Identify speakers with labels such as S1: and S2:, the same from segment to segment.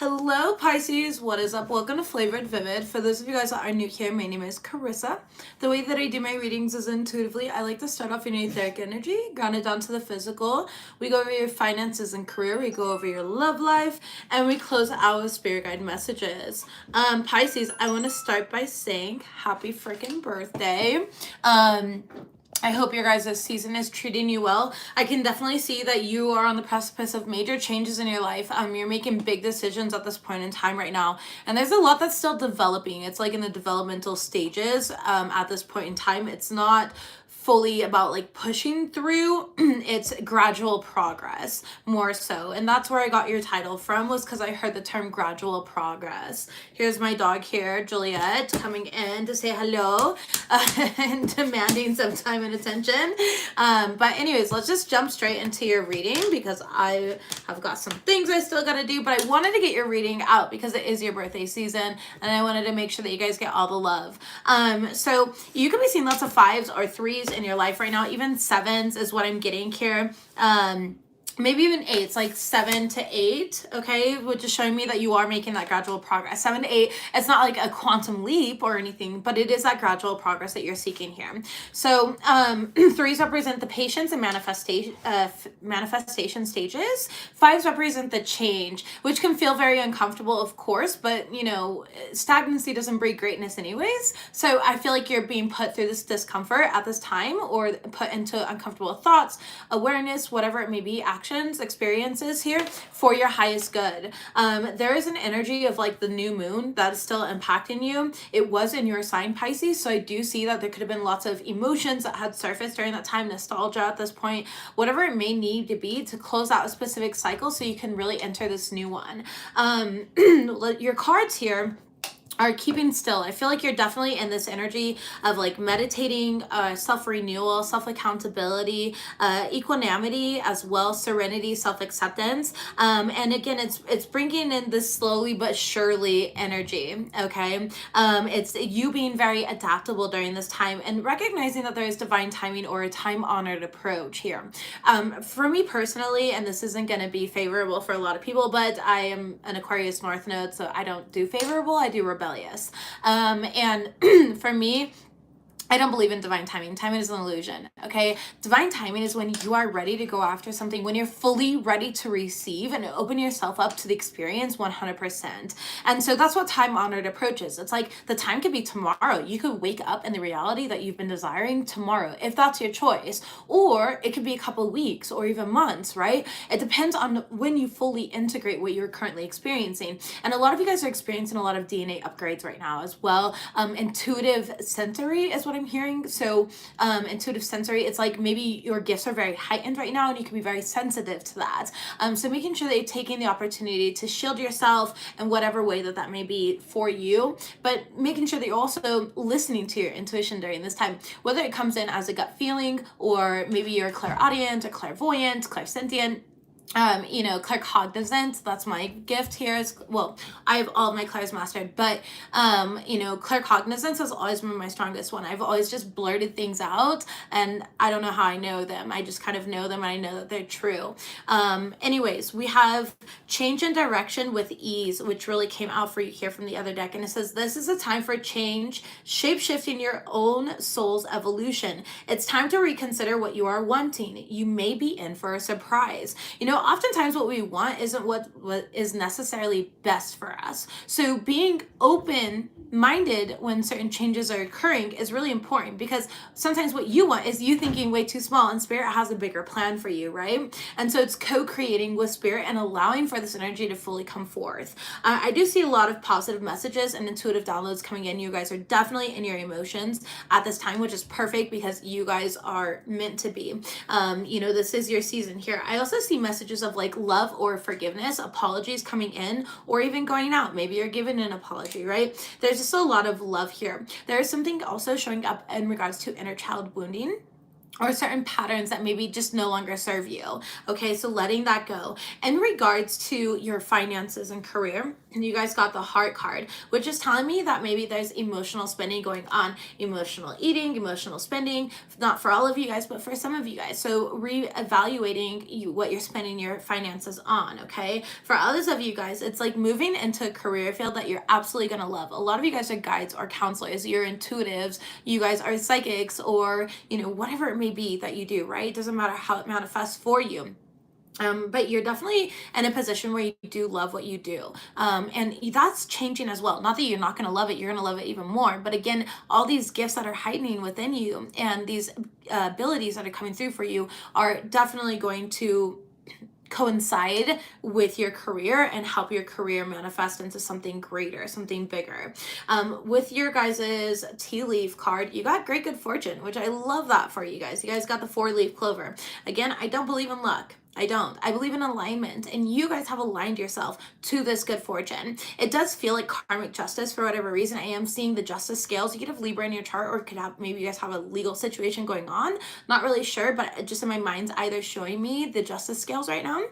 S1: Hello Pisces, what is up? Welcome to Flavored Vivid. For those of you guys that are new here, my name is Carissa. The way that I do my readings is intuitively. I like to start off in your etheric energy, ground it down to the physical. We go over your finances and career, we go over your love life, and we close out with spirit guide messages. Pisces, I want to start by saying happy freaking birthday. I hope your guys' season is treating you well. I can definitely see that you are on the precipice of major changes in your life. You're making big decisions at this point in time right now. And there's a lot that's still developing. It's like in the developmental stages at this point in time. It's not fully about like pushing through. It's gradual progress more so, and that's where I got your title from, was because I heard the term gradual progress. Here's my dog here, Juliet, coming in to say hello and demanding some time and attention. But anyways, let's just jump straight into your reading because I have got some things I still gotta do, but I wanted to get your reading out because it is your birthday season and I wanted to make sure that you guys get all the love. So you could be seeing lots of 5s or 3s in your life right now. Even 7s is what I'm getting here. Maybe even 8s, like 7 to 8, okay, which is showing me that you are making that gradual progress. 7 to 8, it's not like a quantum leap or anything, but it is that gradual progress that you're seeking here. So 3s represent the patience and manifestation stages. 5s represent the change, which can feel very uncomfortable, of course, but you know, stagnancy doesn't breed greatness anyways. So I feel like you're being put through this discomfort at this time, or put into uncomfortable thoughts, awareness, whatever it may be, experiences here for your highest good. There is an energy of like the new moon that is still impacting you. It was in your sign, Pisces, so I do see that there could have been lots of emotions that had surfaced during that time, nostalgia at this point, whatever it may need to be to close out a specific cycle so you can really enter this new one. Your cards here are keeping still. I feel like you're definitely in this energy of like meditating, self-renewal, self-accountability, equanimity as well, serenity, self-acceptance. And again, it's bringing in this slowly but surely energy, okay? It's you being very adaptable during this time and recognizing that there is divine timing or a time-honored approach here. For me personally, and this isn't going to be favorable for a lot of people, but I am an Aquarius North Node, so I don't do favorable, I do rebellious. And for me, I don't believe in divine timing. Timing is an illusion, okay? Divine timing is when you are ready to go after something, when you're fully ready to receive and open yourself up to the experience 100%. And so that's what time-honored approach is. It's like the time could be tomorrow. You could wake up in the reality that you've been desiring tomorrow, if that's your choice. Or it could be a couple weeks or even months, right? It depends on when you fully integrate what you're currently experiencing. And a lot of you guys are experiencing a lot of DNA upgrades right now as well. Intuitive sensory is what I'm hearing. So intuitive sensory, it's like maybe your gifts are very heightened right now and you can be very sensitive to that. So making sure that you're taking the opportunity to shield yourself in whatever way that may be for you, but making sure that you're also listening to your intuition during this time, whether it comes in as a gut feeling or maybe you're clairaudient or clairvoyant, clairsentient, claircognizant. That's my gift here. Well, I have all of my clairs mastered, but claircognizance has always been my strongest one. I've always just blurted things out and I don't know how I know them. I just kind of know them and I know that they're true. Anyways, we have change in direction with ease, which really came out for you here from the other deck. And it says, this is a time for change, shape-shifting your own soul's evolution. It's time to reconsider what you are wanting. You may be in for a surprise. Oftentimes what we want isn't what is necessarily best for us. So being open-minded when certain changes are occurring is really important, because sometimes what you want is you thinking way too small and Spirit has a bigger plan for you, right? And so it's co-creating with Spirit and allowing for this energy to fully come forth. I do see a lot of positive messages and intuitive downloads coming in. You guys are definitely in your emotions at this time, which is perfect because you guys are meant to be. This is your season here. I also see messages of like love or forgiveness, apologies coming in, or even going out. Maybe you're given an apology, right? There's just a lot of love here. There's something also showing up in regards to inner child wounding, or certain patterns that maybe just no longer serve you. Okay, so letting that go. In regards to your finances and career, you guys got the heart card, which is telling me that maybe there's emotional spending going on, emotional eating, emotional spending, not for all of you guys, but for some of you guys. So reevaluating what you're spending your finances on, okay? For others of you guys, it's like moving into a career field that you're absolutely gonna love. A lot of you guys are guides or counselors, you're intuitives, you guys are psychics, or, you know, whatever it may be that you do, right? It doesn't matter how it manifests for you. But you're definitely in a position where you do love what you do. And that's changing as well. Not that you're not going to love it, you're going to love it even more. But again, all these gifts that are heightening within you and these abilities that are coming through for you are definitely going to coincide with your career and help your career manifest into something greater, something bigger. With your guys's tea leaf card, you got great good fortune, which I love that for you guys. You guys got the 4-leaf clover. Again, I don't believe in luck. I don't. I believe in alignment, and you guys have aligned yourself to this good fortune. It does feel like karmic justice for whatever reason. I am seeing the justice scales. You could have Libra in your chart, or could have, maybe you guys have a legal situation going on. Not really sure, but just in my mind's eye, they're showing me the justice scales right now,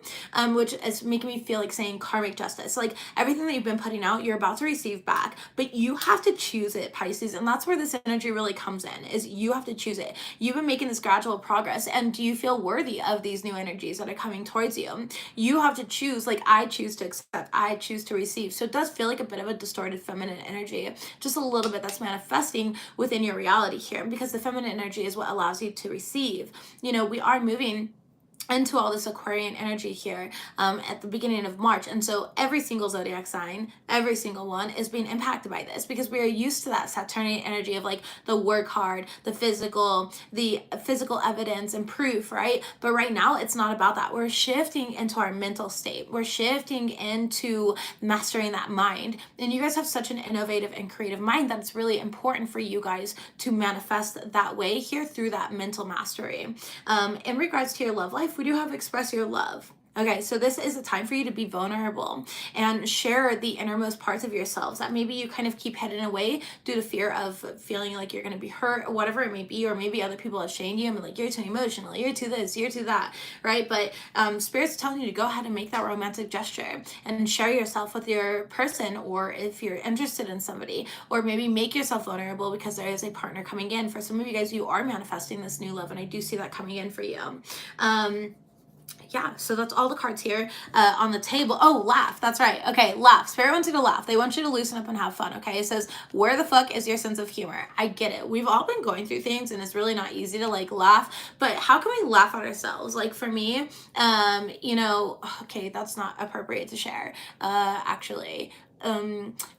S1: which is making me feel like saying karmic justice. Like everything that you've been putting out, you're about to receive back, but you have to choose it, Pisces, and that's where this energy really comes in, is you have to choose it. You've been making this gradual progress, and do you feel worthy of these new energies that are coming towards you? You have to choose. Like, I choose to accept, I choose to receive. So it does feel like a bit of a distorted feminine energy, just a little bit, that's manifesting within your reality here, because the feminine energy is what allows you to receive. You know, we are moving into all this Aquarian energy here at the beginning of March. And so every single zodiac sign, every single one is being impacted by this, because we are used to that Saturnian energy of like the work hard, the physical evidence and proof, right? But right now it's not about that. We're shifting into our mental state. We're shifting into mastering that mind. And you guys have such an innovative and creative mind that it's really important for you guys to manifest that way here through that mental mastery. In regards to your love life, we do have express your love. Okay, so this is a time for you to be vulnerable and share the innermost parts of yourselves that maybe you kind of keep hidden away due to fear of feeling like you're going to be hurt, or whatever it may be, or maybe other people have shamed you and like, you're too emotional, you're too this, you're too that, right? But Spirit's telling you to go ahead and make that romantic gesture and share yourself with your person, or if you're interested in somebody, or maybe make yourself vulnerable because there is a partner coming in. For some of you guys, you are manifesting this new love, and I do see that coming in for you. Yeah, so that's all the cards here on the table. Oh, laugh. That's right. Okay, laugh. Spirit wants you to laugh. They want you to loosen up and have fun, okay? It says, where the fuck is your sense of humor? I get it. We've all been going through things, and it's really not easy to, like, laugh. But how can we laugh at ourselves? Like, for me, you know, okay, that's not appropriate to share, actually.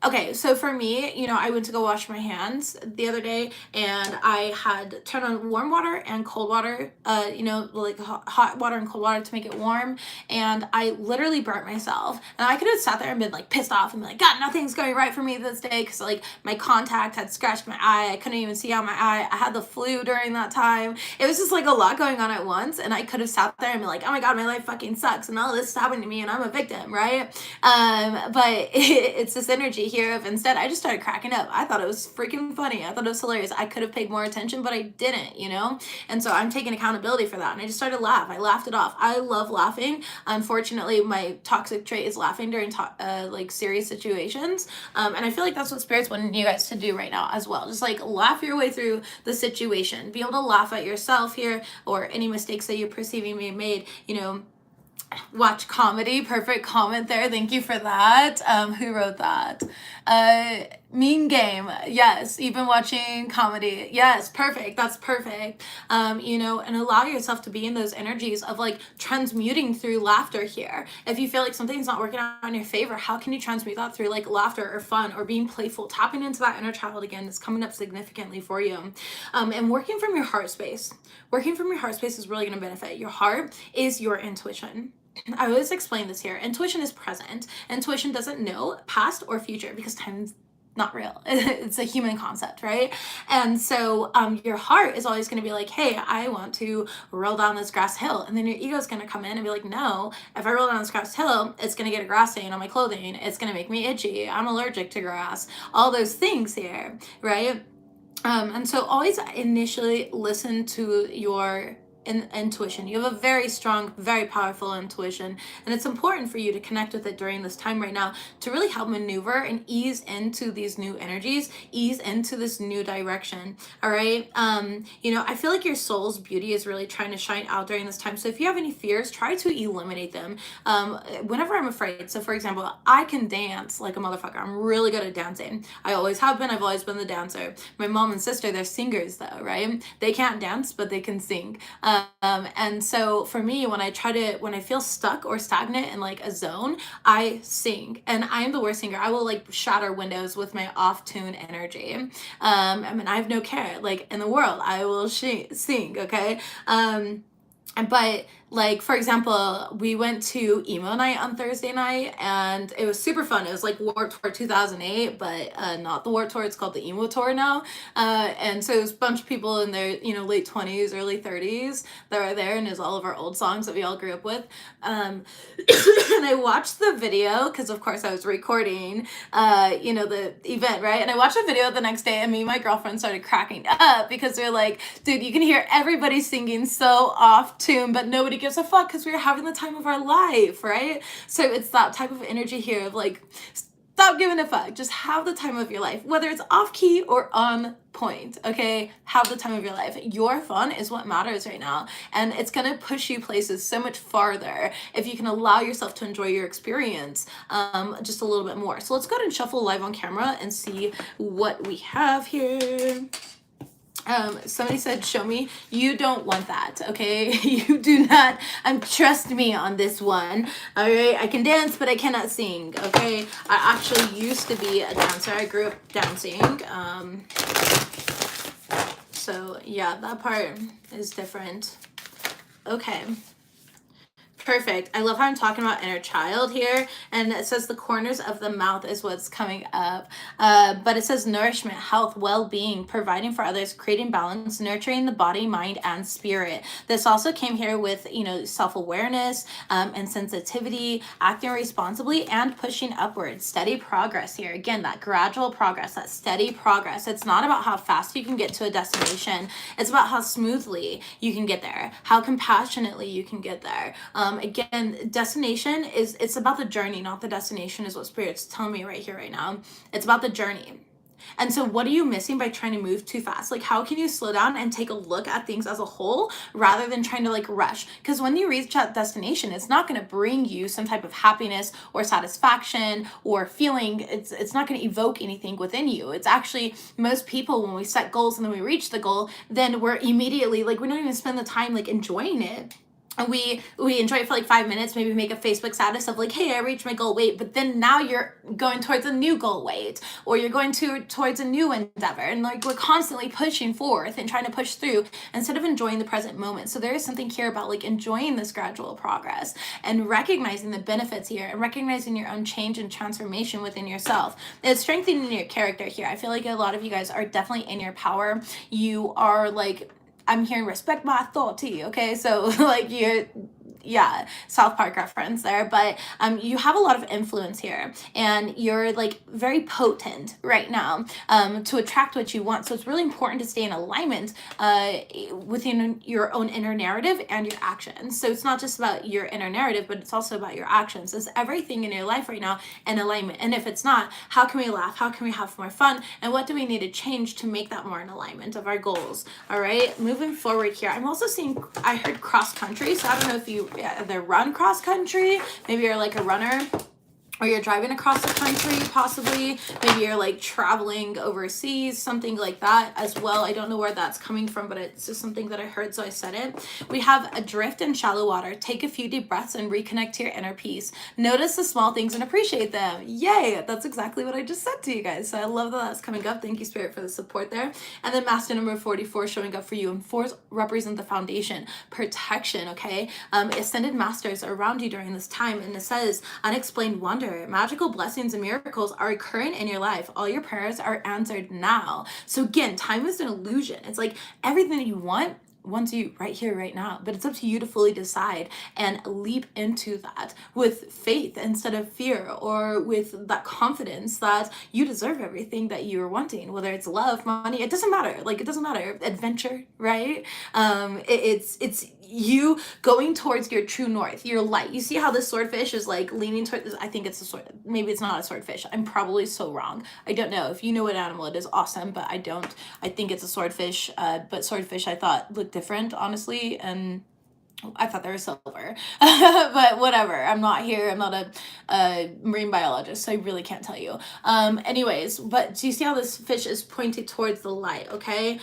S1: Okay, so for me, you know, I went to go wash my hands the other day, and I had turned on warm water and cold water, you know, like hot water and cold water to make it warm, and I literally burnt myself. And I could have sat there and been like pissed off and be like, God, nothing's going right for me this day, because like my contact had scratched my eye, I couldn't even see out my eye, I had the flu during that time. It was just like a lot going on at once, and I could have sat there and been like, oh my God, my life fucking sucks, and all this is happening to me, and I'm a victim, right? But it's this energy here of, instead I just started cracking up. I thought it was freaking funny. I thought it was hilarious. I could have paid more attention, but I didn't, you know? And so I'm taking accountability for that. And I just started to laugh. I laughed it off. I love laughing. Unfortunately, my toxic trait is laughing during like serious situations. And I feel like that's what Spirit's wanting you guys to do right now as well. Just like laugh your way through the situation. Be able to laugh at yourself here, or any mistakes that you're perceiving being made, you know. Watch comedy. Perfect comment there. Thank you for that. Who wrote that? Mean Game. Yes. You've been watching comedy. Yes. Perfect. That's perfect. You know, and allow yourself to be in those energies of like transmuting through laughter here. If you feel like something's not working out in your favor, how can you transmute that through like laughter or fun or being playful, tapping into that inner child again is coming up significantly for you. And working from your heart space. Working from your heart space is really going to benefit. Your heart is your intuition. I always explain this here. Intuition is present. Intuition doesn't know past or future, because time's not real. It's a human concept, right? And so your heart is always going to be like, hey, I want to roll down this grass hill. And then your ego is going to come in and be like, no, if I roll down this grass hill, it's going to get a grass stain on my clothing. It's going to make me itchy. I'm allergic to grass. All those things here, right? And so always initially listen to your intuition. You have a very strong, very powerful intuition, and it's important for you to connect with it during this time right now to really help maneuver and ease into these new energies, ease into this new direction. All right. I feel like your soul's beauty is really trying to shine out during this time. So if you have any fears, try to eliminate them. Whenever I'm afraid, so for example, I can dance like a motherfucker. I'm really good at dancing. I always have been. I've always been the dancer. My mom and sister, they're singers though, right? They can't dance, but they can sing. And so for me, when I feel stuck or stagnant in like a zone, I sing, and I am the worst singer. I will like shatter windows with my off tune energy. I have no care like in the world. I will sing. Okay. But like, for example, we went to emo night on Thursday night, and it was super fun. It was like Warped Tour 2008, but not the Warped Tour. It's called the emo tour now. And so it was a bunch of people in their late 20s, early 30s that were there, and it was all of our old songs that we all grew up with. And I watched the video because of course I was recording the event, right? And I watched the video the next day, and me and my girlfriend started cracking up because they're like, dude, you can hear everybody singing so off tune, but nobody gives a fuck because we were having the time of our life, right? So it's that type of energy here of like, stop giving a fuck. Just have the time of your life, whether it's off key or on point, okay? Have the time of your life. Your fun is what matters right now, and it's gonna push you places so much farther if you can allow yourself to enjoy your experience just a little bit more. So let's go ahead and shuffle live on camera and see what we have here. Somebody said, show me. You don't want that, okay? You do not. Trust me on this one, all right? I can dance, but I cannot sing, okay? I actually used to be a dancer. I grew up dancing. So yeah, that part is different. Okay. Perfect. I love how I'm talking about inner child here, and it says the corners of the mouth is what's coming up, but it says nourishment, health, well-being, providing for others, creating balance, nurturing the body, mind, and spirit. This also came here with self-awareness and sensitivity, acting responsibly, and pushing upwards. Steady progress here. Again, that gradual progress, that steady progress. It's not about how fast you can get to a destination. It's about how smoothly you can get there, how compassionately you can get there. Again, destination it's about the journey, not the destination, is what Spirit's telling me right here, right now. It's about the journey. And so what are you missing by trying to move too fast? Like, how can you slow down and take a look at things as a whole rather than trying to like rush? Because when you reach that destination, it's not going to bring you some type of happiness or satisfaction or feeling. It's not going to evoke anything within you. It's actually, most people, when we set goals and then we reach the goal, then we're immediately like, we don't even spend the time like enjoying it. We enjoy it for like 5 minutes, maybe make a Facebook status of like, hey, I reached my goal weight, but then now you're going towards a new goal weight, or you're going towards a new endeavor, and like we're constantly pushing forth and trying to push through instead of enjoying the present moment. So there is something here about like enjoying this gradual progress and recognizing the benefits here and recognizing your own change and transformation within yourself. It's strengthening your character here. I feel like a lot of you guys are definitely in your power. You are like, I'm hearing respect my authority, okay? So like South Park reference there, but you have a lot of influence here, and you're like very potent right now to attract what you want. So it's really important to stay in alignment within your own inner narrative and your actions. So it's not just about your inner narrative, but it's also about your actions. Is everything in your life right now in alignment? And if it's not, how can we laugh? How can we have more fun? And what do we need to change to make that more in alignment of our goals? All right, moving forward here. I'm also seeing, I heard cross country. So I don't know if you either run cross country, maybe you're like a runner, or you're driving across the country, possibly. Maybe you're like traveling overseas, something like that as well. I don't know where that's coming from, but it's just something that I heard, so I said it. We have adrift in shallow water. Take a few deep breaths and reconnect to your inner peace. Notice the small things and appreciate them. Yay! That's exactly what I just said to you guys. So I love that that's coming up. Thank you, Spirit, for the support there. And then master number 44 showing up for you. And 4s represent the foundation, protection, okay? Ascended masters are around you during this time. And it says, unexplained wonder. Magical blessings and miracles are occurring in your life. All your prayers are answered now. So again, time is an illusion. It's like everything that you want wants you right here, right now. But it's up to you to fully decide and leap into that with faith instead of fear, or with that confidence that you deserve everything that you are wanting, whether it's love, money, it doesn't matter. Like, it doesn't matter. Adventure, right? It's you going towards your true north, your light. You see how this swordfish is like leaning towards, I think it's a sword, maybe it's not a swordfish. I'm probably so wrong. I don't know. If you know what animal it is, awesome, but I don't. I think it's a swordfish, but swordfish I thought looked different, honestly, and I thought they were silver, but whatever. I'm not here. I'm not a marine biologist, so I really can't tell you. Anyways, but do you see how this fish is pointed towards the light? Okay.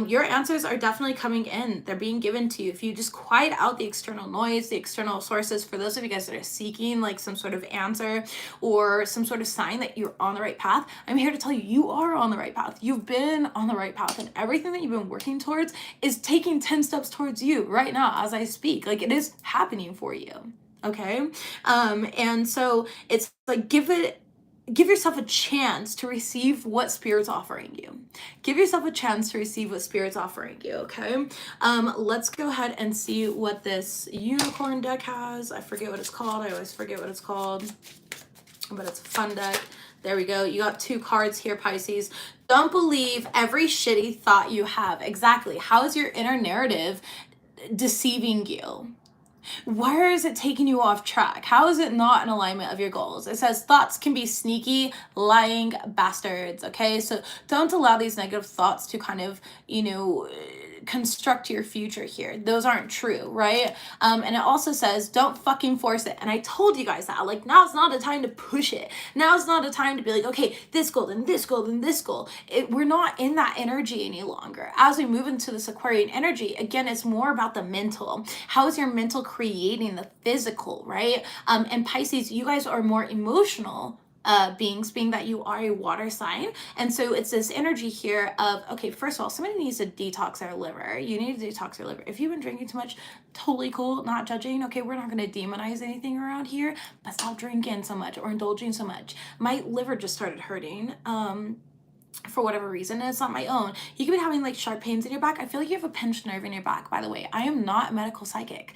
S1: Your answers are definitely coming in. They're being given to you. If you just quiet out the external noise, the external sources, for those of you guys that are seeking like some sort of answer or some sort of sign that you're on the right path, I'm here to tell you, you are on the right path. You've been on the right path, and everything that you've been working towards is taking 10 steps towards you right now as I speak. Like, it is happening for you. Okay. And so it's like, give yourself a chance to receive what Spirit's offering you. Give yourself a chance to receive what Spirit's offering you. Okay. Let's go ahead and see what this unicorn deck has. I forget what it's called. I always forget what it's called, but it's a fun deck. There we go. You got 2 cards here, Pisces. Don't believe every shitty thought you have. Exactly. How is your inner narrative deceiving you? Where is it taking you off track? How is it not in alignment of your goals? It says thoughts can be sneaky, lying bastards. Okay, so don't allow these negative thoughts to kind of, construct your future here. Those aren't true, right? And it also says don't fucking force it. And I told you guys that, like, now's not a time to push it. Now's not a time to be like, okay, this goal and this goal and this goal. We're not in that energy any longer. As we move into this Aquarian energy, again, it's more about the mental. How is your mental creating the physical, right? And Pisces, you guys are more emotional beings, being that you are a water sign. And so it's this energy here of, okay, first of all, somebody needs to detox their liver. You need to detox your liver. If you've been drinking too much, totally cool, not judging. Okay, we're not going to demonize anything around here, but stop drinking so much or indulging so much. My liver just started hurting. For whatever reason, and it's not my own. You could be having like sharp pains in your back. I feel like you have a pinched nerve in your back, by the way. I am not a medical psychic.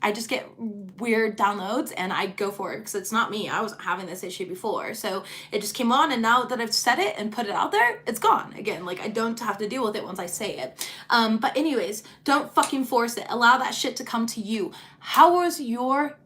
S1: I just get weird downloads and I go for it because it's not me. I wasn't having this issue before. So it just came on, and now that I've said it and put it out there, it's gone. Again, like, I don't have to deal with it once I say it. But anyways, don't fucking force it. Allow that shit to come to you. How was your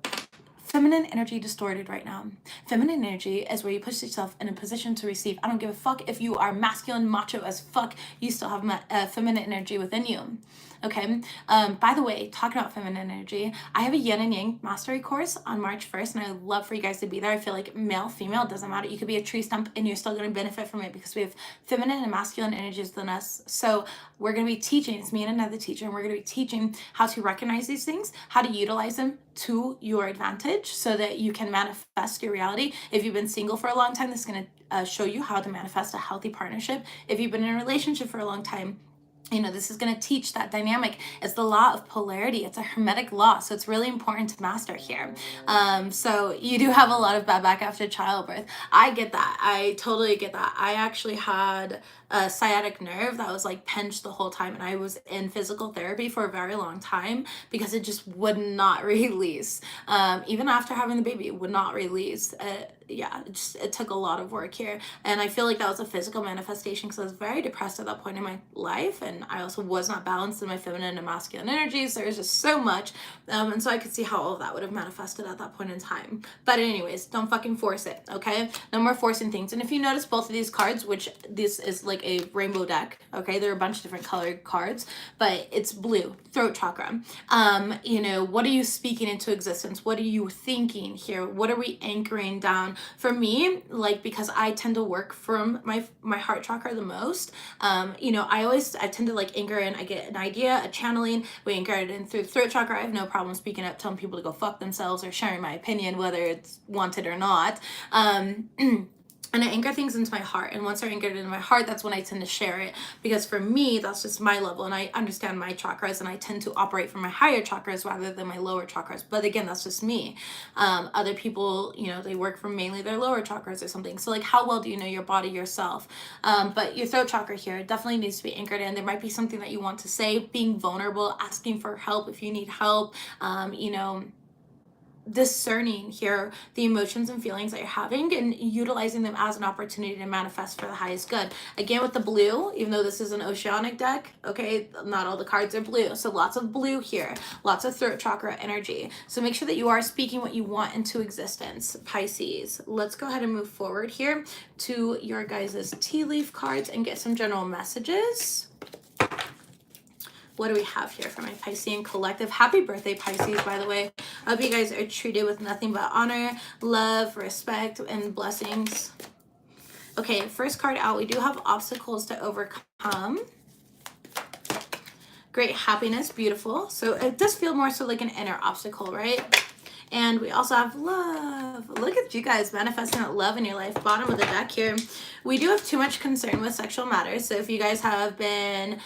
S1: feminine energy distorted right now? Feminine energy is where you push yourself in a position to receive. I don't give a fuck if you are masculine, macho as fuck. You still have feminine energy within you. Okay. By the way, talking about feminine energy, I have a yin and yang mastery course on March 1st, and I'd love for you guys to be there. I feel like male, female, it doesn't matter. You could be a tree stump and you're still going to benefit from it because we have feminine and masculine energies within us. So we're going to be teaching, it's me and another teacher, and we're going to be teaching how to recognize these things, how to utilize them to your advantage so that you can manifest your reality. If you've been single for a long time, this is going to show you how to manifest a healthy partnership. If you've been in a relationship for a long time, this is going to teach that dynamic. It's the law of polarity. It's a hermetic law. So it's really important to master here. So you do have a lot of bad back after childbirth. I get that. I totally get that. I actually had a sciatic nerve that was like pinched the whole time, and I was in physical therapy for a very long time because it just would not release. Even after having the baby, it would not release. It took a lot of work here, and I feel like that was a physical manifestation because I was very depressed at that point in my life, and I also was not balanced in my feminine and masculine energies. There was just so much, and so I could see how all of that would have manifested at that point in time. But anyways, don't fucking force it, okay? No more forcing things. And if you notice both of these cards, which this is like a rainbow deck, okay? There are a bunch of different colored cards, but it's blue, throat chakra. What are you speaking into existence? What are you thinking here? What are we anchoring down? For me, like, because I tend to work from my heart chakra the most, I tend to like anchor in, I get an idea, a channeling, we anchor it in through the throat chakra. I have no problem speaking up, telling people to go fuck themselves or sharing my opinion, whether it's wanted or not. and I anchor things into my heart. And once they're anchored into my heart, that's when I tend to share it. Because for me, that's just my level. And I understand my chakras. And I tend to operate from my higher chakras rather than my lower chakras. But again, that's just me. Other people, you know, they work from mainly their lower chakras or something. So like, how well do you know your body yourself? But your throat chakra here definitely needs to be anchored in. There might be something that you want to say, being vulnerable, asking for help if you need help, you know, discerning here the emotions and feelings that you're having and utilizing them as an opportunity to manifest for the highest good. Again, with the blue, even though this is an oceanic deck, okay, not all the cards are blue, so lots of blue here, lots of throat chakra energy. So make sure that you are speaking what you want into existence, Pisces. Let's go ahead and move forward here to your guys' tea leaf cards and get some general messages. What do we have here for my Piscean collective? Happy birthday, Pisces, by the way. I hope you guys are treated with nothing but honor, love, respect, and blessings. Okay, first card out, we do have obstacles to overcome. Great happiness, beautiful. So it does feel more so like an inner obstacle, right? And we also have love. Look at you guys manifesting that love in your life. Bottom of the deck here. We do have too much concern with sexual matters. So if you guys have been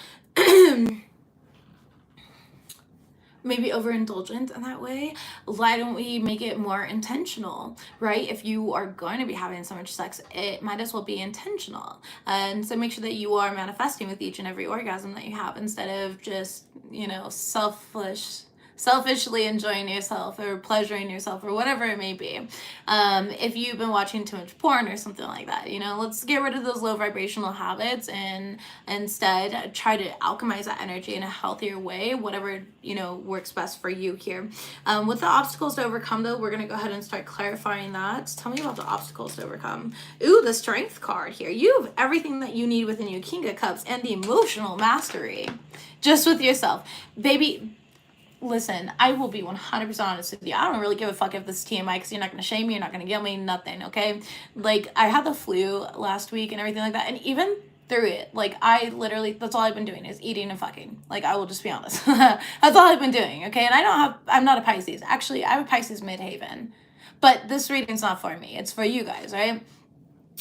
S1: maybe overindulgent in that way, why don't we make it more intentional, right? If you are going to be having so much sex, it might as well be intentional. And so make sure that you are manifesting with each and every orgasm that you have, instead of just, you know, selfishly enjoying yourself or pleasuring yourself or whatever it may be. If you've been watching too much porn or something like that, you know, let's get rid of those low vibrational habits and instead try to alchemize that energy in a healthier way, whatever, you know, works best for you here. With the obstacles to overcome, though, we're going to go ahead and start clarifying that. Tell me about the obstacles to overcome. Ooh, the strength card here. You have everything that you need within you, King of Cups, and the emotional mastery just with yourself. Baby, listen, I will be 100% honest with you. I don't really give a fuck if this is TMI, because you're not going to shame me, you're not going to guilt me, nothing, okay? Like, I had the flu last week and everything like that, and even through it, like, I literally, that's all I've been doing is eating and fucking. Like, I will just be honest. That's all I've been doing, okay? And I'm not a Pisces. Actually, I'm a Pisces midhaven. But this reading's not for me. It's for you guys, right?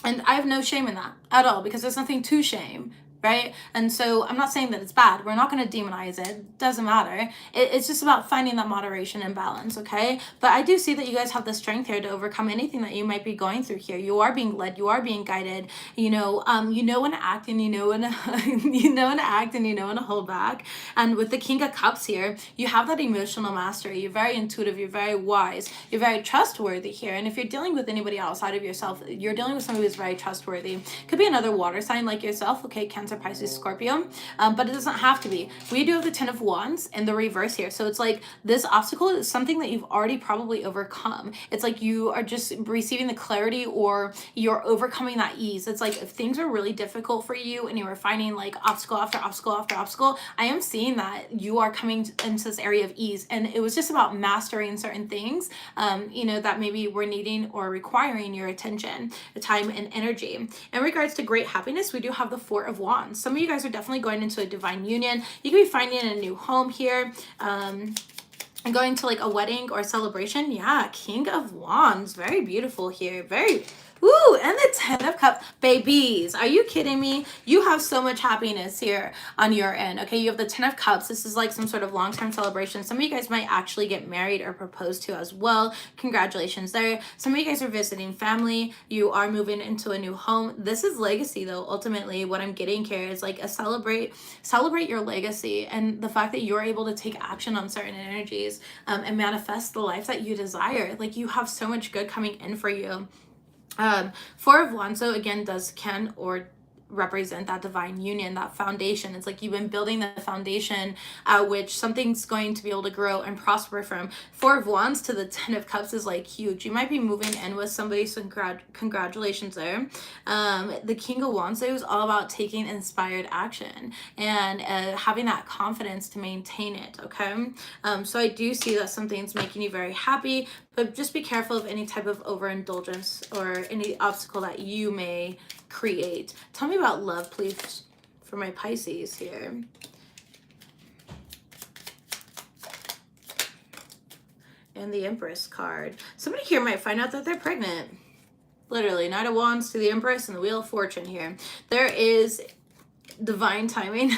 S1: And I have no shame in that at all, because there's nothing to shame, right? And so I'm not saying that it's bad. We're not going to demonize it. It doesn't matter. It's just about finding that moderation and balance, okay? But I do see that you guys have the strength here to overcome anything that you might be going through here. You are being led. You are being guided. You know when to act, and you know when to, you know when to act, and you know when to hold back. And with the King of Cups here, you have that emotional mastery. You're very intuitive. You're very wise. You're very trustworthy here. And if you're dealing with anybody outside of yourself, you're dealing with somebody who's very trustworthy. Could be another water sign like yourself, okay? Cancer, Pisces, Scorpio, but it doesn't have to be. We do have the Ten of Wands in the reverse here, so it's like this obstacle is something that you've already probably overcome. It's like you are just receiving the clarity, or you're overcoming that ease. It's like if things are really difficult for you and you were finding like obstacle after obstacle after obstacle, I am seeing that you are coming into this area of ease, and it was just about mastering certain things, you know, that maybe were needing or requiring your attention, time, and energy. In regards to great happiness, we do have the Four of Wands. Some of you guys are definitely going into a divine union. You could be finding a new home here, and going to like a wedding or a celebration. Yeah, King of Wands, very beautiful here. Very, ooh, and the Ten of Cups. Babies, are you kidding me? You have so much happiness here on your end, okay? You have the Ten of Cups. This is like some sort of long-term celebration. Some of you guys might actually get married or proposed to as well. Congratulations there. Some of you guys are visiting family. You are moving into a new home. This is legacy, though. Ultimately, what I'm getting here is like a celebrate your legacy, and the fact that you're able to take action on certain energies, and manifest the life that you desire. Like, you have so much good coming in for you. Four of Wands, so again, can or represent that divine union, that foundation. It's like you've been building the foundation which something's going to be able to grow and prosper from. Four of Wands to the Ten of Cups is like huge. You might be moving in with somebody, so congratulations there. The King of Wands, it was all about taking inspired action and having that confidence to maintain it, okay? So I do see that something's making you very happy, but just be careful of any type of overindulgence or any obstacle that you may create. Tell me about love, please, for my Pisces here. And the Empress card. Somebody here might find out that they're pregnant. Literally, Knight of Wands to the Empress and the Wheel of Fortune here. There is divine timing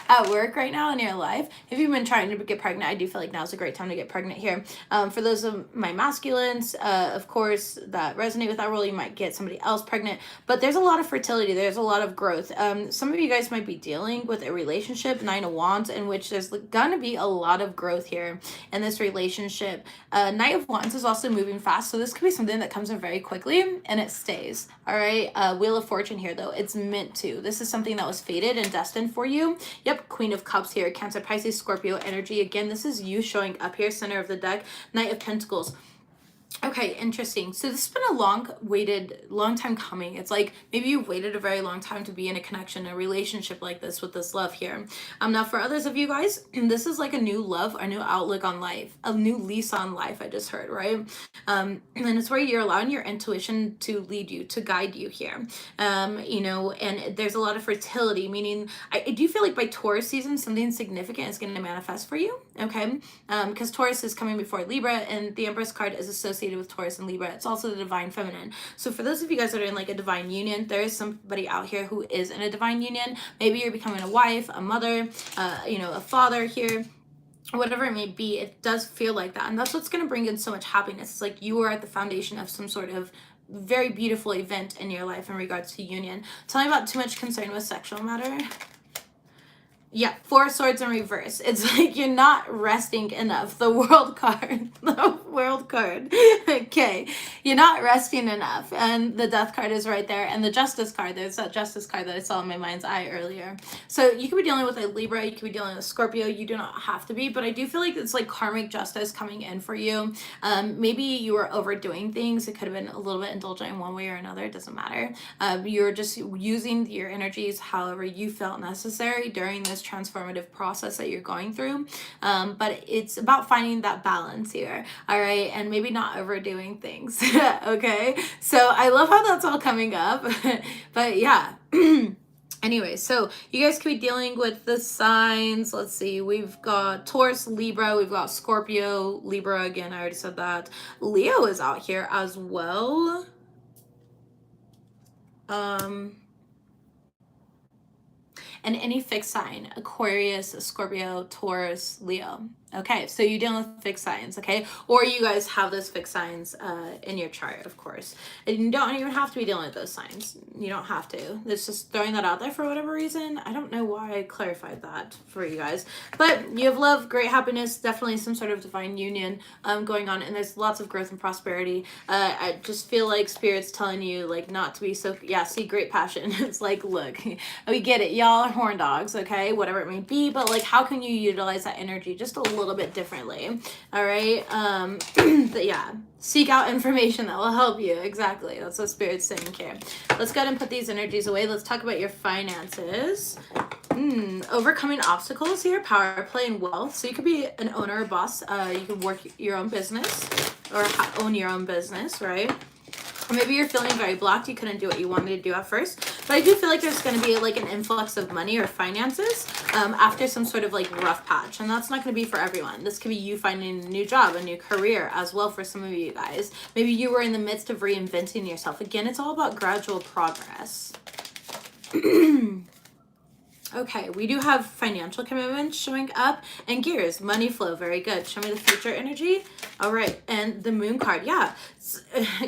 S1: at work right now in your life. If you've been trying to get pregnant, I do feel like now's a great time to get pregnant here. For those of my masculines, of course, that resonate with that role, you might get somebody else pregnant, but there's a lot of fertility. There's a lot of growth. Some of you guys might be dealing with a relationship, Nine of Wands, in which there's gonna be a lot of growth here in this relationship. Knight of Wands is also moving fast, so this could be something that comes in very quickly and it stays. All right. Wheel of Fortune here, though, it's meant to. This is something that was fated and destined for you. Yep, Queen of Cups here, Cancer, Pisces, Scorpio energy. Again, this is you showing up here, center of the deck. Knight of Pentacles. Okay, interesting. So this has been a long time coming. It's like maybe you've waited a very long time to be in a connection, a relationship like this with this love here. Now for others of you guys, this is like a new love, a new outlook on life, a new lease on life, I just heard, right? And it's where you're allowing your intuition to lead you, to guide you here. You know, and there's a lot of fertility, meaning I do feel like by Taurus season, something significant is going to manifest for you, okay? Because Taurus is coming before Libra, and the Empress card is associated with Taurus and Libra. It's also the divine feminine. So for those of you guys that are in like a divine union, there is somebody out here who is in a divine union. Maybe you're becoming a wife, a mother, you know, a father here, whatever it may be. It does feel like that, and that's what's going to bring in so much happiness. It's like you are at the foundation of some sort of very beautiful event in your life in regards to union. Tell me about too much concern with sexual matter. Yeah, Four of Swords in reverse. It's like you're not resting enough. The World card. The World card. Okay. You're not resting enough. And the Death card is right there. And the Justice card. There's that Justice card that I saw in my mind's eye earlier. So you could be dealing with a Libra. You could be dealing with Scorpio. You do not have to be. But I do feel like it's like karmic justice coming in for you. Maybe you were overdoing things. It could have been a little bit indulgent in one way or another. It doesn't matter. You're just using your energies however you felt necessary during this transformative process that you're going through, but it's about finding that balance here, all right, and maybe not overdoing things. Okay, so I love how that's all coming up. But yeah. Anyway, so you guys could be dealing with the signs. Let's see, we've got Taurus, Libra, we've got Scorpio, Libra again, I already said that. Leo is out here as well. And any fixed sign, Aquarius, Scorpio, Taurus, Leo. Okay, so you're dealing with fixed signs, okay? Or you guys have those fixed signs in your chart, of course. And you don't even have to be dealing with those signs. You don't have to. It's just throwing that out there for whatever reason. I don't know why I clarified that for you guys. But you have love, great happiness, definitely some sort of divine union going on. And there's lots of growth and prosperity. I just feel like Spirit's telling you, like, not to be so, yeah, see, great passion. It's like, look, we get it. Y'all are horn dogs, okay? Whatever it may be. But, like, how can you utilize that energy just a little bit differently? All right. But yeah, seek out information that will help you. Exactly, that's what Spirit's saying here. Let's go ahead and put these energies away. Let's talk about your finances. Overcoming obstacles here, power play and wealth. So you could be an owner or boss. You could work your own business or own your own business, right? Or maybe you're feeling very blocked. You couldn't do what you wanted to do at first. But I do feel like there's going to be like an influx of money or finances after some sort of like rough patch. And that's not going to be for everyone. This could be you finding a new job, a new career as well for some of you guys. Maybe you were in the midst of reinventing yourself. Again, it's all about gradual progress. Okay, we do have financial commitments showing up and gears, money flow, very good. Show me the future energy. All right, and the moon card, yeah,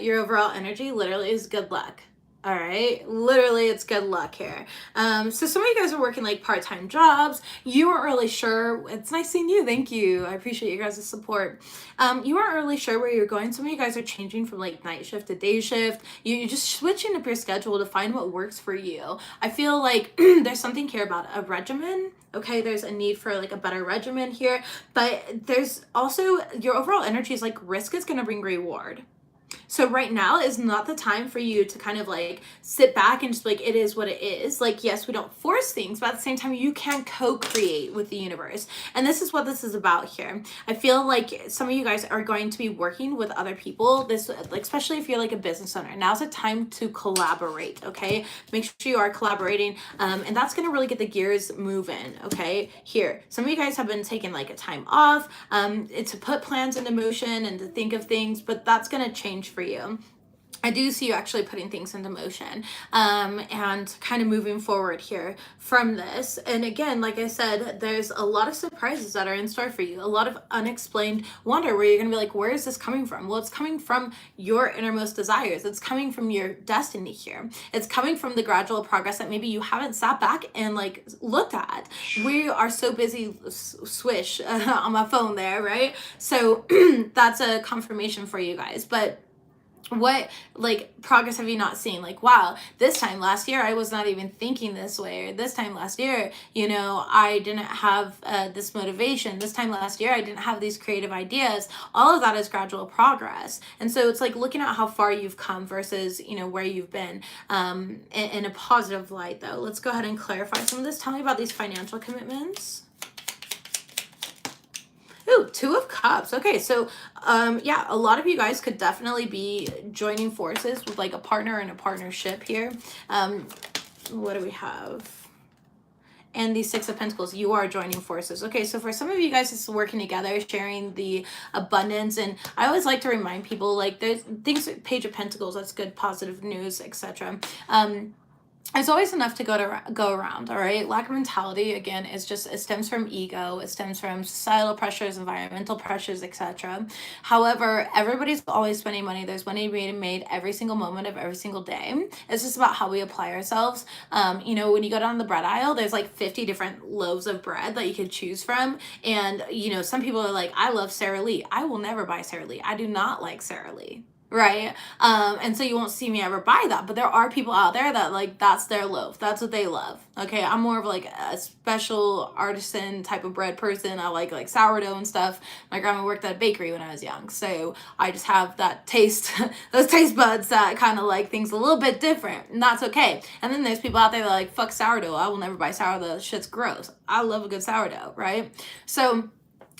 S1: your overall energy literally is good luck. All right, literally it's good luck here. So some of you guys are working like part-time jobs. You weren't really sure. It's nice seeing you. Thank you. I appreciate you guys' support. You weren't really sure where you're going. Some of you guys are changing from like night shift to day shift. You're just switching up your schedule to find what works for you. I feel like there's something here about a regimen. Okay, there's a need for like a better regimen here, but there's also your overall energy is like risk is going to bring reward. So right now is not the time for you to kind of like sit back and just like, it is what it is. Like, yes, we don't force things, but at the same time, you can co-create with the universe. And this is what this is about here. I feel like some of you guys are going to be working with other people. This, like, especially if you're like a business owner, now's the time to collaborate. Okay. Make sure you are collaborating. And that's going to really get the gears moving. Okay. Here, some of you guys have been taking like a time off to put plans into motion and to think of things, but that's going to change for you. I do see you actually putting things into motion, and kind of moving forward here from this. And again, like I said, there's a lot of surprises that are in store for you, a lot of unexplained wonder where you're going to be like, where is this coming from? Well, it's coming from your innermost desires. It's coming from your destiny here. It's coming from the gradual progress that maybe you haven't sat back and like looked at. We are so busy, swish on my phone there, right? So that's a confirmation for you guys. But what like progress have you not seen? Like, wow, this time last year I was not even thinking this way, or this time last year, you know, I didn't have this motivation, this time last year I didn't have these creative ideas. All of that is gradual progress. And so it's like looking at how far you've come versus, you know, where you've been, in a positive light. Though, let's go ahead and clarify some of this. Tell me about these financial commitments. Ooh, Two of Cups. Okay, so yeah, a lot of you guys could definitely be joining forces with like a partner and a partnership here. What do we have? And the Six of Pentacles, you are joining forces. Okay, so for some of you guys, it's working together, sharing the abundance. And I always like to remind people, like, there's things, Page of Pentacles, that's good, positive news, etc. It's always enough to go around, all right? Lack of mentality, again, is just, it stems from ego, it stems from societal pressures, environmental pressures, etc. However, everybody's always spending money. There's money being made every single moment of every single day. It's just about how we apply ourselves. You know, when you go down the bread aisle, there's like 50 different loaves of bread that you could choose from. And, you know, some people are like, I love Sara Lee. I will never buy Sara Lee. I do not like Sara Lee. Right. And so you won't see me ever buy that, but there are people out there that like, that's their loaf, that's what they love. Okay, I'm more of like a special artisan type of bread person. I like sourdough and stuff. My grandma worked at a bakery when I was young, so I just have that taste, those taste buds that kind of like things a little bit different, and that's okay. And then there's people out there that like, fuck sourdough, I will never buy sourdough, shit's gross. I love a good sourdough, right? So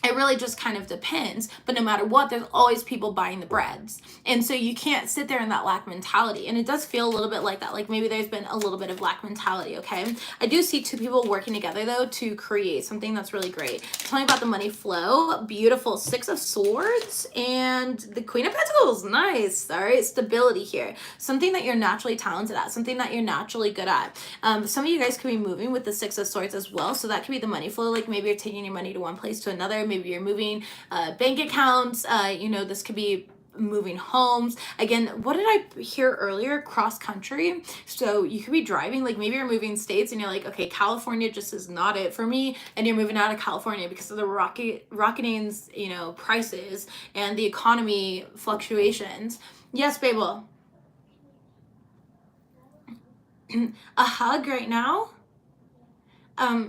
S1: it really just kind of depends, but no matter what, there's always people buying the breads. And so you can't sit there in that lack mentality. And it does feel a little bit like that. Like maybe there's been a little bit of lack mentality, okay? I do see two people working together though to create something that's really great. Tell me about the money flow. Beautiful. Six of Swords and the Queen of Pentacles. Nice. All right. Stability here. Something that you're naturally talented at, something that you're naturally good at. Some of you guys could be moving with the Six of Swords as well. So that could be the money flow. Like maybe you're taking your money to one place to another. Maybe you're moving bank accounts. You know, this could be moving homes. Again, what did I hear earlier? Cross country. So you could be driving, like maybe you're moving states and you're like, okay, California just is not it for me. And you're moving out of California because of the rocketing, you know, prices and the economy fluctuations. Yes, Babel. A hug right now?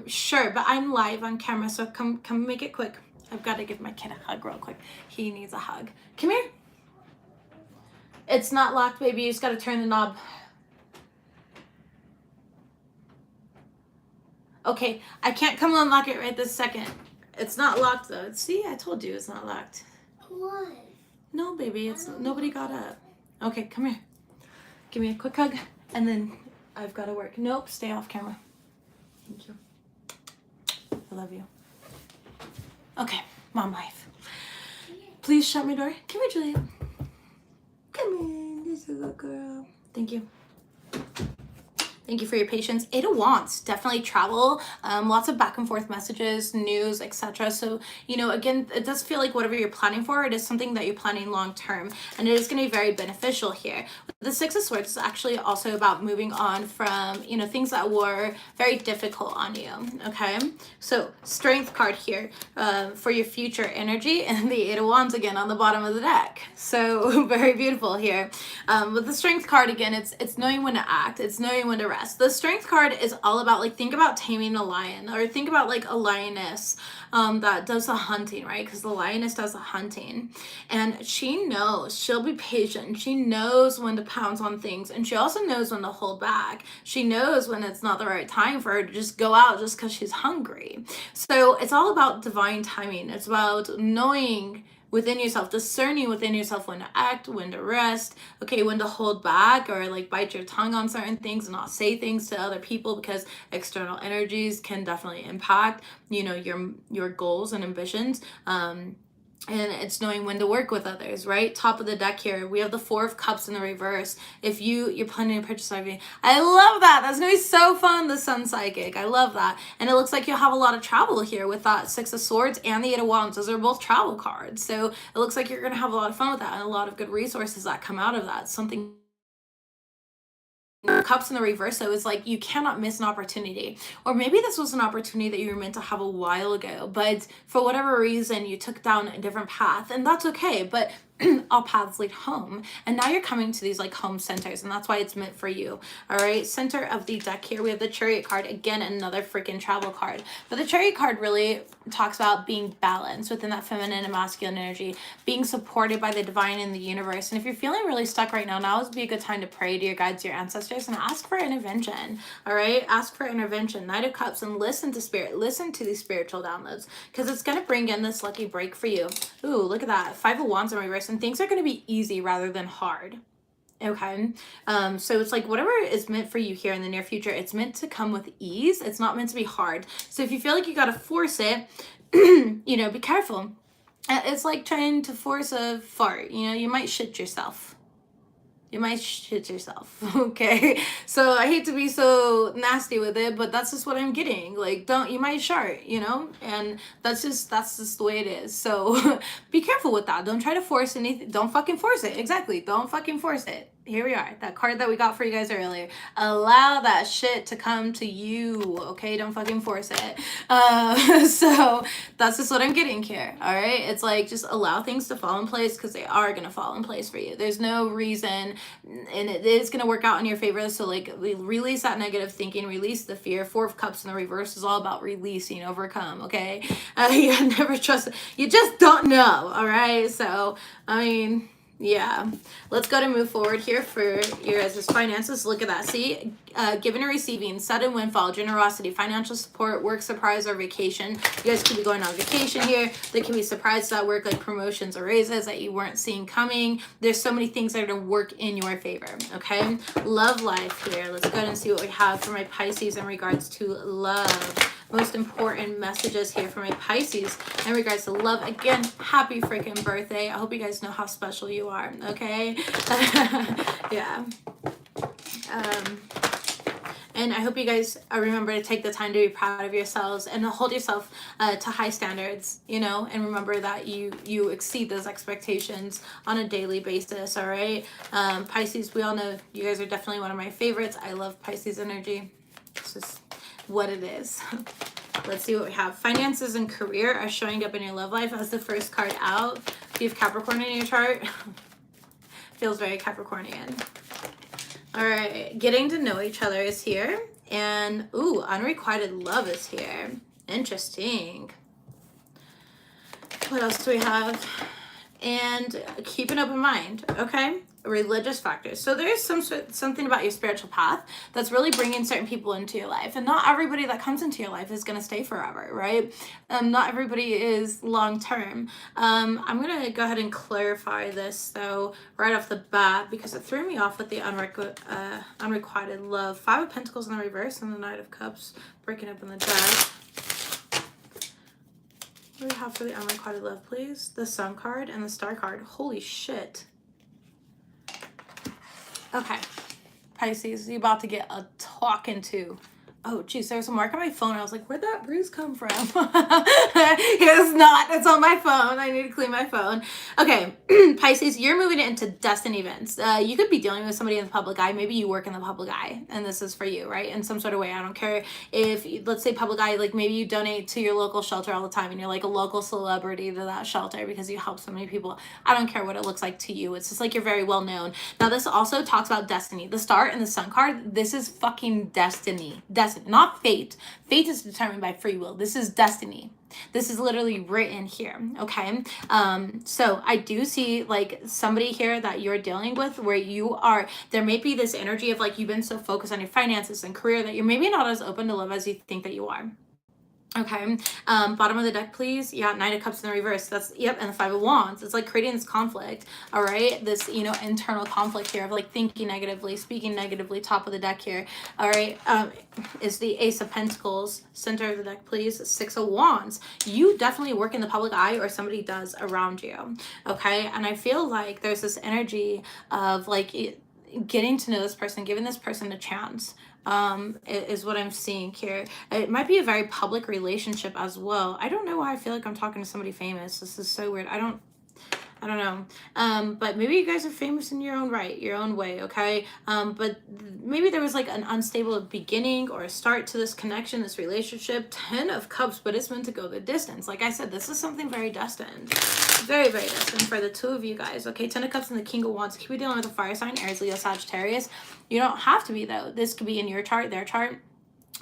S1: Sure, but I'm live on camera, so come make it quick. I've got to give my kid a hug real quick. He needs a hug. Come here. It's not locked, baby. You just got to turn the knob. Okay, I can't come unlock it right this second. It's not locked, though. See, I told you it's not locked.
S2: What?
S1: No, baby, it's nobody got up. Okay, come here. Give me a quick hug, and then I've got to work. Nope, stay off camera. Thank you. I love you. Okay, mom life. Please shut my door. Come here, Julia. Come in. This is a good girl. Thank you. Thank you for your patience. Eight of Wands, definitely travel, lots of back and forth messages, news, etc. So, you know, again, it does feel like whatever you're planning for, it is something that you're planning long term, and it is going to be very beneficial here. The Six of Swords is actually also about moving on from, you know, things that were very difficult on you, okay? So, Strength card here for your future energy, and the Eight of Wands again on the bottom of the deck. So, very beautiful here. With the Strength card, again, it's knowing when to act, it's knowing when to rest. The Strength card is all about, like, think about taming a lion, or think about like a lioness that does the hunting, right? Because the lioness does the hunting, and she knows, she'll be patient, she knows when to pounce on things, and she also knows when to hold back. She knows when it's not the right time for her to just go out just because she's hungry. So it's all about divine timing. It's about knowing within yourself, discerning within yourself when to act, when to rest, okay, when to hold back or like bite your tongue on certain things and not say things to other people, because external energies can definitely impact, you know, your goals and ambitions. and it's knowing when to work with others, right? Top of the deck here, we have the Four of Cups in the reverse. If you're planning to purchase something, I love that. That's gonna be so fun. The Sun Psychic, I love that. And it looks like you'll have a lot of travel here with that Six of Swords and the Eight of Wands. Those are both travel cards, so it looks like you're gonna have a lot of fun with that and a lot of good resources that come out of that. Something Cups in the reverse, so it's like you cannot miss an opportunity. Or maybe this was an opportunity that you were meant to have a while ago, but for whatever reason you took down a different path, and that's okay. But all paths lead home, and now you're coming to these like home centers, and that's why it's meant for you. All right, center of the deck here, we have the Chariot card. Again, another freaking travel card, but the Chariot card really talks about being balanced within that feminine and masculine energy, being supported by the divine in the universe. And if you're feeling really stuck right now, now would be a good time to pray to your guides, your ancestors, and ask for intervention. All right, ask for intervention. Knight of Cups, and listen to spirit, listen to these spiritual downloads, because it's going to bring in this lucky break for you. Ooh, look at that. Five of Wands in reverse, and things are going to be easy rather than hard. Okay, so it's like whatever is meant for you here in the near future, it's meant to come with ease. It's not meant to be hard. So if you feel like you got to force it, you know, be careful. It's like trying to force a fart. You know, you might shit yourself. You might shit yourself. Okay, so I hate to be so nasty with it, but that's just what I'm getting. Like, you might shart, you know, and that's just the way it is. So be careful with that. Don't try to force anything. Don't fucking force it. Exactly, don't fucking force it. Here we are, that card that we got for you guys earlier. Allow that shit to come to you, okay? Don't fucking force it. So that's just what I'm getting here, all right? It's like, just allow things to fall in place, because they are going to fall in place for you. There's no reason, and it is going to work out in your favor. So like, release that negative thinking, release the fear. Four of Cups in the reverse is all about releasing, overcome, okay? You never trust, you just don't know, all right? So, I mean, yeah, let's go to move forward here for your guys' finances. Look at that. See, giving or receiving, sudden windfall, generosity, financial support, work surprise, or vacation. You guys could be going on vacation here. They can be surprised at work, like promotions or raises that you weren't seeing coming. There's so many things that are going to work in your favor, okay? Love life here. Let's go ahead and see what we have for my Pisces in regards to love. Most important messages here for my Pisces in regards to love. Again, happy freaking birthday. I hope you guys know how special you are, okay? Yeah. And I hope you guys remember to take the time to be proud of yourselves and hold yourself to high standards, you know, and remember that you exceed those expectations on a daily basis, all right? Pisces, we all know you guys are definitely one of my favorites. I love Pisces energy. It's just what it is. Let's see what we have. Finances and career are showing up in your love life as the first card out. If you have Capricorn in your chart, feels very Capricornian. All right, getting to know each other is here, and ooh, unrequited love is here. Interesting. What else do we have? And keep an open mind, okay? Religious factors. So there's something about your spiritual path that's really bringing certain people into your life, and not everybody that comes into your life is going to stay forever, right? Not everybody is long term. I'm going to go ahead and clarify this though right off the bat, because it threw me off with the unrequited love. Five of Pentacles in the reverse and the Knight of Cups breaking up in the deck. What do we have for the unrequited love, please? The Sun card and the Star card. Holy shit. Okay, Pisces, you about to get a talking to. Oh, geez, there was a mark on my phone. I was like, where'd that bruise come from? It's not. It's on my phone. I need to clean my phone. Okay, Pisces, you're moving into destiny events. You could be dealing with somebody in the public eye. Maybe you work in the public eye, and this is for you, right? In some sort of way. I don't care if, let's say public eye, like maybe you donate to your local shelter all the time, and you're like a local celebrity to that shelter because you help so many people. I don't care what it looks like to you. It's just like you're very well known. Now, this also talks about destiny. The Star and the Sun card, this is fucking destiny. Not fate. Fate is determined by free will. This is destiny. This is literally written here, okay? So I do see like somebody here that you're dealing with where you are, there may be this energy of like you've been so focused on your finances and career that you're maybe not as open to love as you think that you are. Okay, bottom of the deck, please. Yeah, Knight of Cups in the reverse. That's, yep, and the Five of Wands. It's like creating this conflict, all right? This, you know, internal conflict here of like thinking negatively, speaking negatively, top of the deck here, all right? Is the Ace of Pentacles, center of the deck, please. Six of Wands. You definitely work in the public eye, or somebody does around you, okay? And I feel like there's this energy of like getting to know this person, giving this person a chance, is what I'm seeing here. It might be a very public relationship as well. I don't know why I feel like I'm talking to somebody famous. This is so weird. I don't know. But maybe you guys are famous in your own right, your own way, okay? But maybe there was like an unstable beginning or a start to this connection, this relationship. 10 of Cups, but it's meant to go the distance. Like I said, this is something very destined. Very, very destined for the two of you guys, okay? 10 of Cups and the King of Wands. Keep it dealing with a fire sign, Aries, Leo, Sagittarius. You don't have to be, though. This could be in your chart, their chart.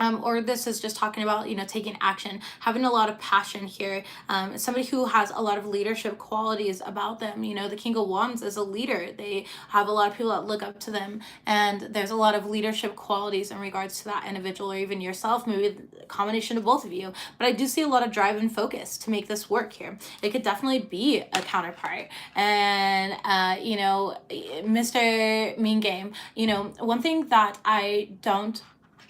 S1: Or this is just talking about, you know, taking action, having a lot of passion here. Somebody who has a lot of leadership qualities about them. You know, the King of Wands is a leader. They have a lot of people that look up to them. And there's a lot of leadership qualities in regards to that individual, or even yourself, maybe a combination of both of you. But I do see a lot of drive and focus to make this work here. It could definitely be a counterpart. And, you know, Mr. Mean Game, you know, one thing that I don't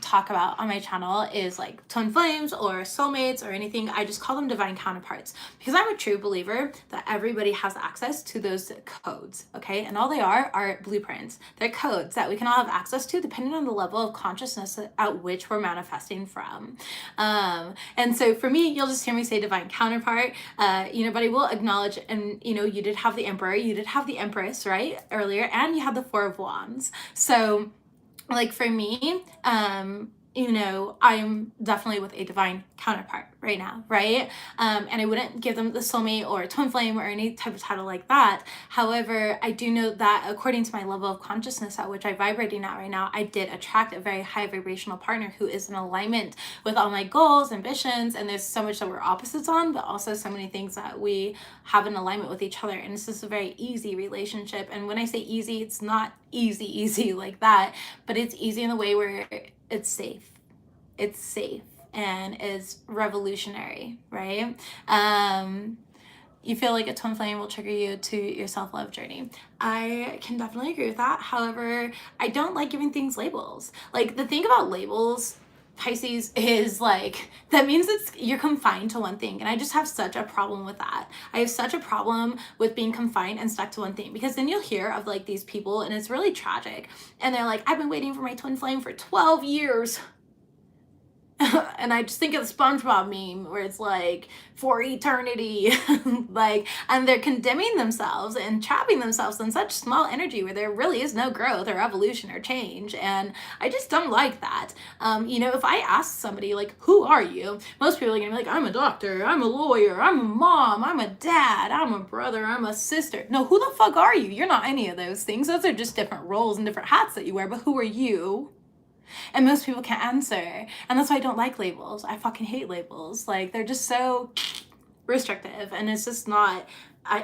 S1: talk about on my channel is like twin flames or soulmates or anything. I just call them divine counterparts, because I'm a true believer that everybody has access to those codes, okay? And all they are blueprints. They're codes that we can all have access to depending on the level of consciousness at which we're manifesting from. And so for me, you'll just hear me say divine counterpart, you know, but I will acknowledge, and you know, you did have the Emperor, you did have the Empress, right, earlier, and you had the Four of Wands. So like for me, you know, I'm definitely with a divine counterpart right now, right? And I wouldn't give them the soulmate or twin flame or any type of title like that. However, I do know that according to my level of consciousness at which I'm vibrating at right now, I did attract a very high vibrational partner who is in alignment with all my goals, ambitions, and there's so much that we're opposites on, but also so many things that we have in alignment with each other. And it's just a very easy relationship. And when I say easy, it's not easy like that, but it's easy in the way where it's safe. It's safe and is revolutionary, right? You feel like a twin flame will trigger you to your self-love journey. I can definitely agree with that. However, I don't like giving things labels. Like the thing about labels, Pisces, is like, that means you're confined to one thing. And I just have such a problem with that. I have such a problem with being confined and stuck to one thing, because then you'll hear of like these people and it's really tragic. And they're like, I've been waiting for my twin flame for 12 years. And I just think of the SpongeBob meme where it's like, for eternity, like, and they're condemning themselves and trapping themselves in such small energy where there really is no growth or evolution or change. And I just don't like that. You know, if I ask somebody like, who are you? Most people are gonna be like, I'm a doctor, I'm a lawyer, I'm a mom, I'm a dad, I'm a brother, I'm a sister. No, who the fuck are you? You're not any of those things. Those are just different roles and different hats that you wear, but who are you? And most people can't answer. And that's why I don't like labels. I fucking hate labels. Like, they're just so restrictive. And it's just not,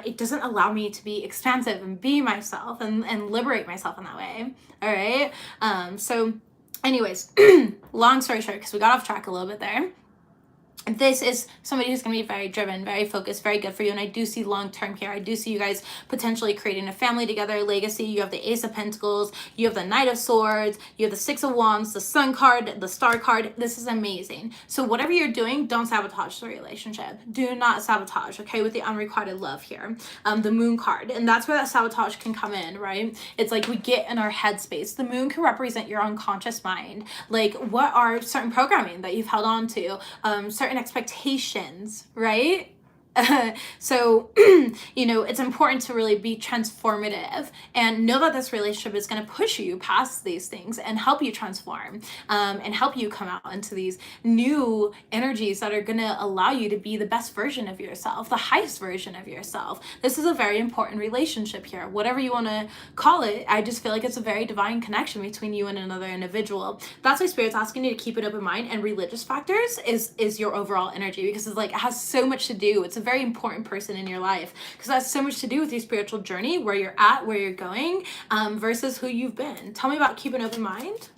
S1: it doesn't allow me to be expansive and be myself and liberate myself in that way. All right. So anyways, long story short, because we got off track a little bit there. This is somebody who's going to be very driven, very focused, very good for you. And I do see long-term here. I do see you guys potentially creating a family together, legacy. You have the Ace of Pentacles. You have the Knight of Swords. You have the Six of Wands, the Sun card, the Star card. This is amazing. So whatever you're doing, don't sabotage the relationship. Do not sabotage, okay, with the unrequited love here. The Moon card. And that's where that sabotage can come in, right? It's like we get in our headspace. The Moon can represent your unconscious mind. Like, what are certain programming that you've held on to? Certain expectations, right? So, you know, it's important to really be transformative and know that this relationship is going to push you past these things and help you transform, and help you come out into these new energies that are going to allow you to be the best version of yourself, the highest version of yourself. This is a very important relationship here, whatever you want to call it. I just feel like it's a very divine connection between you and another individual. That's why Spirit's asking you to keep an open mind, and religious factors is your overall energy, because it's like, it has so much to do. It's a very important person in your life, because that's so much to do with your spiritual journey, where you're at, where you're going, versus who you've been. Tell me about keep an open mind.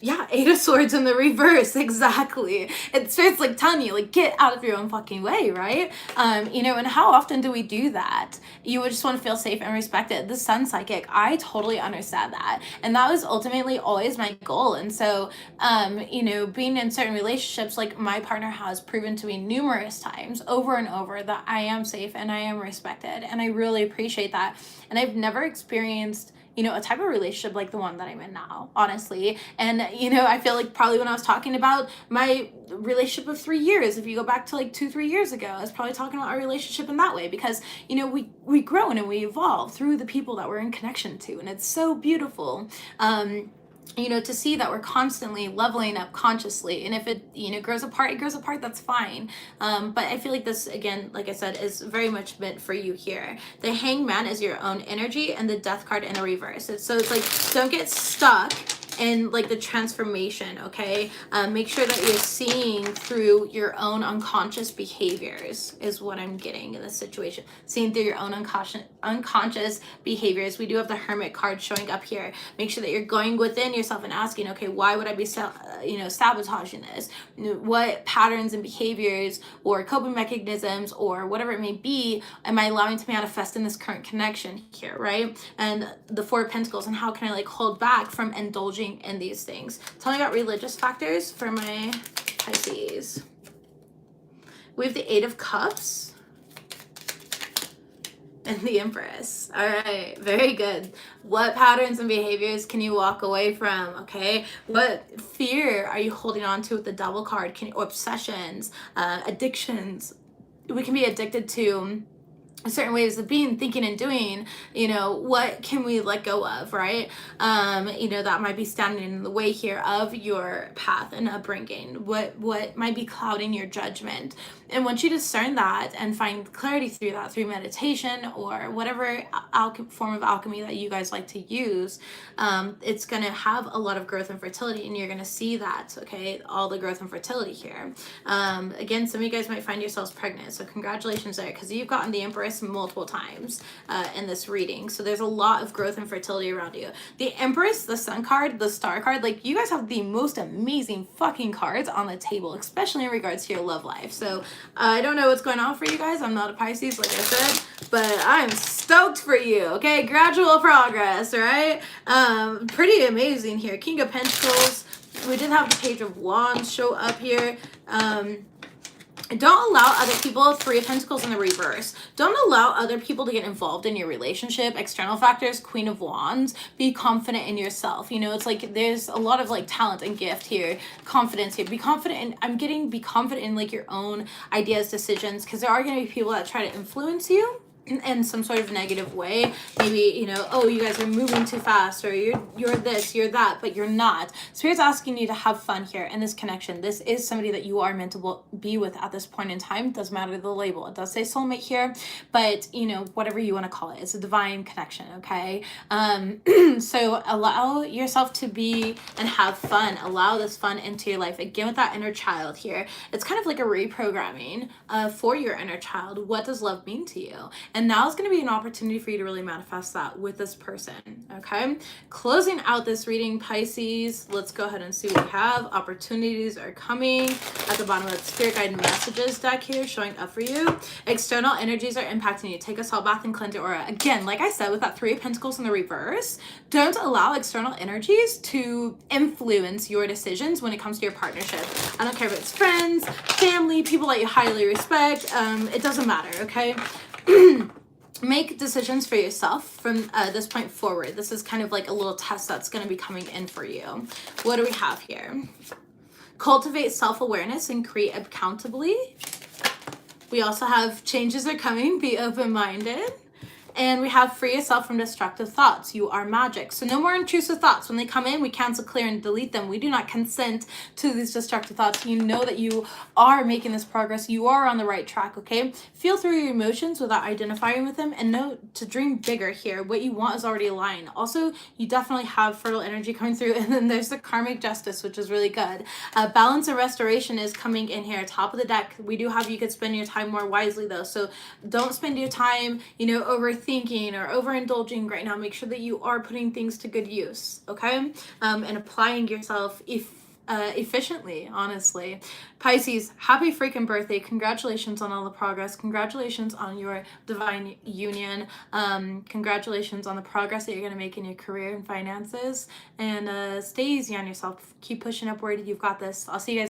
S1: Yeah, Eight of Swords in the reverse, exactly. It starts like telling you, like, get out of your own fucking way, right? And how often do we do that? You would just want to feel safe and respected. The Sun psychic, I totally understand that. And that was ultimately always my goal. And so, being in certain relationships, like my partner has proven to me numerous times over and over that I am safe and I am respected. And I really appreciate that. And I've never experienced a type of relationship like the one that I'm in now, honestly. And, I feel like probably when I was talking about my relationship of 3 years, if you go back to like 2-3 years ago, I was probably talking about our relationship in that way because, we grow and we evolve through the people that we're in connection to. And it's so beautiful. To see that we're constantly leveling up consciously. And if it, grows apart, it grows apart, that's fine. But I feel like this, again, like I said, is very much meant for you here. The Hangman is your own energy and the Death card in the reverse. So it's like, don't get stuck in like the transformation, okay? Make sure that you're seeing through your own unconscious behaviors is what I'm getting in this situation. Seeing through your own unconscious behaviors. We do have the Hermit card showing up here. Make sure that you're going within yourself and asking, okay, why would I be sabotaging this? What patterns and behaviors or coping mechanisms or whatever it may be am I allowing to manifest in this current connection here, right? And the Four of Pentacles, and how can I like hold back from indulging in these things? Tell me about religious factors for my Pisces. We have the Eight of Cups and the Empress. All right, very good. What patterns and behaviors can you walk away from? Okay, what fear are you holding on to with the Devil card? Obsessions, addictions? We can be addicted to certain ways of being, thinking, and doing. What can we let go of, right? That might be standing in the way here of your path and upbringing. What might be clouding your judgment? And once you discern that and find clarity through that, through meditation or whatever form of alchemy that you guys like to use, it's going to have a lot of growth and fertility, and you're going to see that, okay? All the growth and fertility here. Again, some of you guys might find yourselves pregnant, so congratulations there, because you've gotten the Empress multiple times in this reading. So there's a lot of growth and fertility around you. The Empress, the Sun card, the Star card, like you guys have the most amazing fucking cards on the table, especially in regards to your love life. So I don't know what's going on for you guys. I'm not a Pisces, like I said, but I'm stoked for you, okay? Gradual progress, right? Pretty amazing here. King of Pentacles. We did have the Page of Wands show up here. Don't allow other people, Three of Pentacles in the reverse. Don't allow other people to get involved in your relationship. External factors, Queen of Wands. Be confident in yourself. It's like there's a lot of like talent and gift here, confidence here. Be confident in, be confident in like your own ideas, decisions, because there are going to be people that try to influence you in some sort of negative way. Maybe, oh, you guys are moving too fast, or you're this, you're that, but you're not. Spirit's asking you to have fun here in this connection. This is somebody that you are meant to be with at this point in time. Doesn't matter the label. It does say soulmate here, but whatever you want to call it, it's a divine connection, okay? So allow yourself to be and have fun. Allow this fun into your life. Again, with that inner child here, it's kind of like a reprogramming for your inner child. What does love mean to you? And now is going to be an opportunity for you to really manifest that with this person, okay? Closing out this reading, Pisces, let's go ahead and see what we have. Opportunities are coming at the bottom of the Spirit Guide Messages deck here, showing up for you. External energies are impacting you. Take a salt bath and cleanse your aura. Again, like I said, with that Three of Pentacles in the reverse, don't allow external energies to influence your decisions when it comes to your partnership. I don't care if it's friends, family, people that you highly respect. It doesn't matter, okay? Make decisions for yourself from this point forward. This is kind of like a little test that's going to be coming in for you. What do we have here? Cultivate self-awareness and create accountably. We also have changes are coming. Be open-minded. And we have free yourself from destructive thoughts. You are magic. So no more intrusive thoughts. When they come in, we cancel, clear, and delete them. We do not consent to these destructive thoughts. You know that you are making this progress. You are on the right track, okay? Feel through your emotions without identifying with them, and know to dream bigger here. What you want is already aligned. Also, you definitely have fertile energy coming through. And then there's the karmic justice, which is really good. Balance and restoration is coming in here. Top of the deck. We do have you could spend your time more wisely, though. So don't spend your time, overthinking overthinking or overindulging right now, make sure that you are putting things to good use, okay? And applying yourself efficiently, honestly. Pisces, happy freaking birthday. Congratulations on all the progress. Congratulations on your divine union. Congratulations on the progress that you're going to make in your career and finances. And stay easy on yourself. Keep pushing upward. You've got this. I'll see you guys